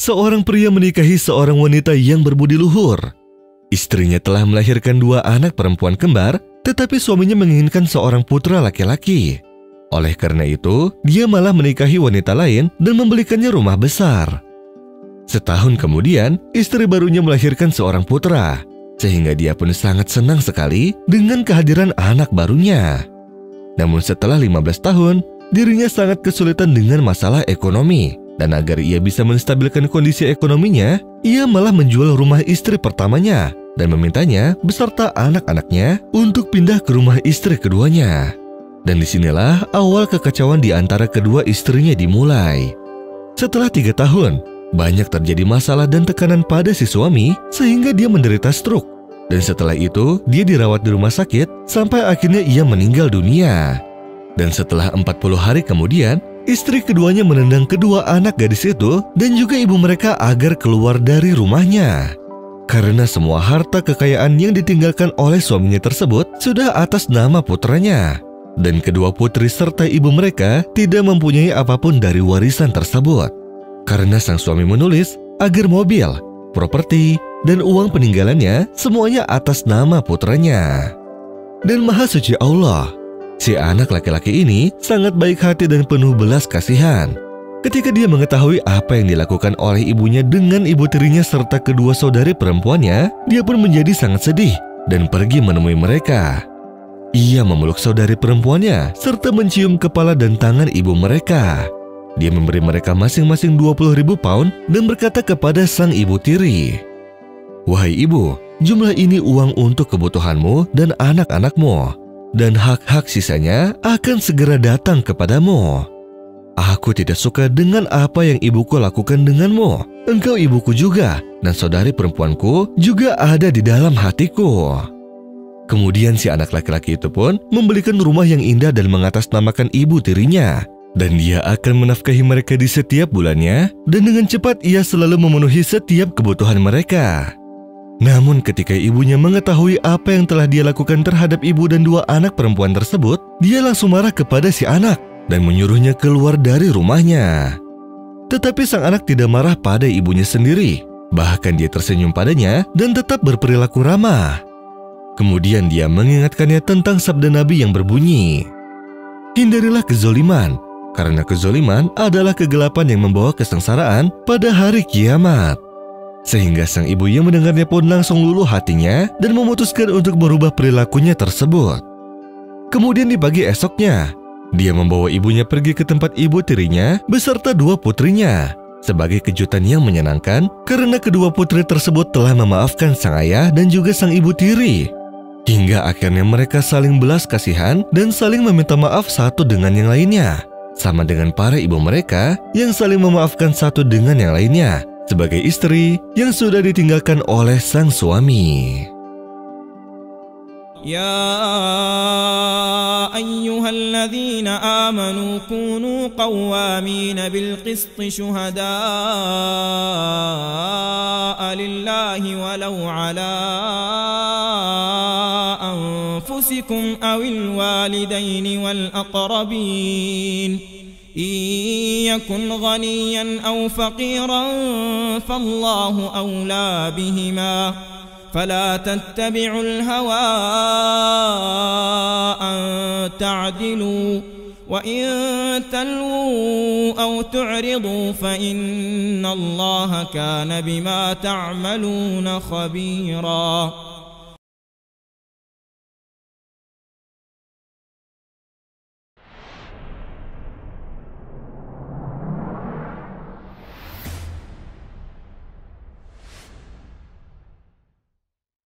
seorang pria menikahi seorang wanita yang berbudi luhur. Istrinya telah melahirkan 2 anak perempuan kembar, tetapi suaminya menginginkan seorang putra laki-laki. Oleh karena itu, dia malah menikahi wanita lain dan membelikannya rumah besar. Setahun kemudian, istri barunya melahirkan seorang putra, sehingga dia pun sangat senang sekali dengan kehadiran anak barunya. Namun setelah 15 tahun, dirinya sangat kesulitan dengan masalah ekonomi, dan agar ia bisa menstabilkan kondisi ekonominya, ia malah menjual rumah istri pertamanya dan memintanya beserta anak-anaknya untuk pindah ke rumah istri keduanya. Dan disinilah awal kekacauan di antara kedua istrinya dimulai. Setelah 3 tahun, banyak terjadi masalah dan tekanan pada si suami sehingga dia menderita stroke. Dan setelah itu, dia dirawat di rumah sakit sampai akhirnya ia meninggal dunia. Dan setelah 40 hari kemudian, istri keduanya menendang kedua anak gadis itu dan juga ibu mereka agar keluar dari rumahnya. Karena semua harta kekayaan yang ditinggalkan oleh suaminya tersebut sudah atas nama putranya. Dan kedua putri serta ibu mereka tidak mempunyai apapun dari warisan tersebut. Karena sang suami menulis agar mobil, properti, dan uang peninggalannya semuanya atas nama putranya. Dan Maha Suci Allah, si anak laki-laki ini sangat baik hati dan penuh belas kasihan. Ketika dia mengetahui apa yang dilakukan oleh ibunya dengan ibu tirinya serta kedua saudari perempuannya, dia pun menjadi sangat sedih dan pergi menemui mereka. Ia memeluk saudari perempuannya serta mencium kepala dan tangan ibu mereka. Dia memberi mereka masing-masing 20.000 pound dan berkata kepada sang ibu tiri, "Wahai ibu, jumlah ini uang untuk kebutuhanmu dan anak-anakmu, dan hak-hak sisanya akan segera datang kepadamu. Aku tidak suka dengan apa yang ibuku lakukan denganmu. Engkau ibuku juga, dan saudari perempuanku juga ada di dalam hatiku." Kemudian si anak laki-laki itu pun membelikan rumah yang indah dan mengatasnamakan ibu tirinya. Dan dia akan menafkahi mereka di setiap bulannya, dan dengan cepat ia selalu memenuhi setiap kebutuhan mereka. Namun ketika ibunya mengetahui apa yang telah dia lakukan terhadap ibu dan 2 anak perempuan tersebut, dia langsung marah kepada si anak dan menyuruhnya keluar dari rumahnya. Tetapi sang anak tidak marah pada ibunya sendiri, bahkan dia tersenyum padanya dan tetap berperilaku ramah. Kemudian dia mengingatkannya tentang sabda Nabi yang berbunyi, "Hindarilah kezoliman, karena kezoliman adalah kegelapan yang membawa kesengsaraan pada hari kiamat." Sehingga sang ibu yang mendengarnya pun langsung luluh hatinya dan memutuskan untuk merubah perilakunya tersebut. Kemudian di pagi esoknya, dia membawa ibunya pergi ke tempat ibu tirinya beserta 2 putrinya. Sebagai kejutan yang menyenangkan, karena kedua putri tersebut telah memaafkan sang ayah dan juga sang ibu tiri. Hingga akhirnya mereka saling belas kasihan dan saling meminta maaf satu dengan yang lainnya. Sama dengan para ibu mereka yang saling memaafkan satu dengan yang lainnya sebagai istri yang sudah ditinggalkan oleh sang suami. يا أيها الذين آمنوا كونوا قوامين بالقسط شهداء لله ولو على أنفسكم أو الوالدين والأقربين إن يكن غنيا أو فقيرا فالله أولى بهما فلا تتبعوا الهوى أن تعدلوا وإن تلووا أو تعرضوا فإن الله كان بما تعملون خبيرا.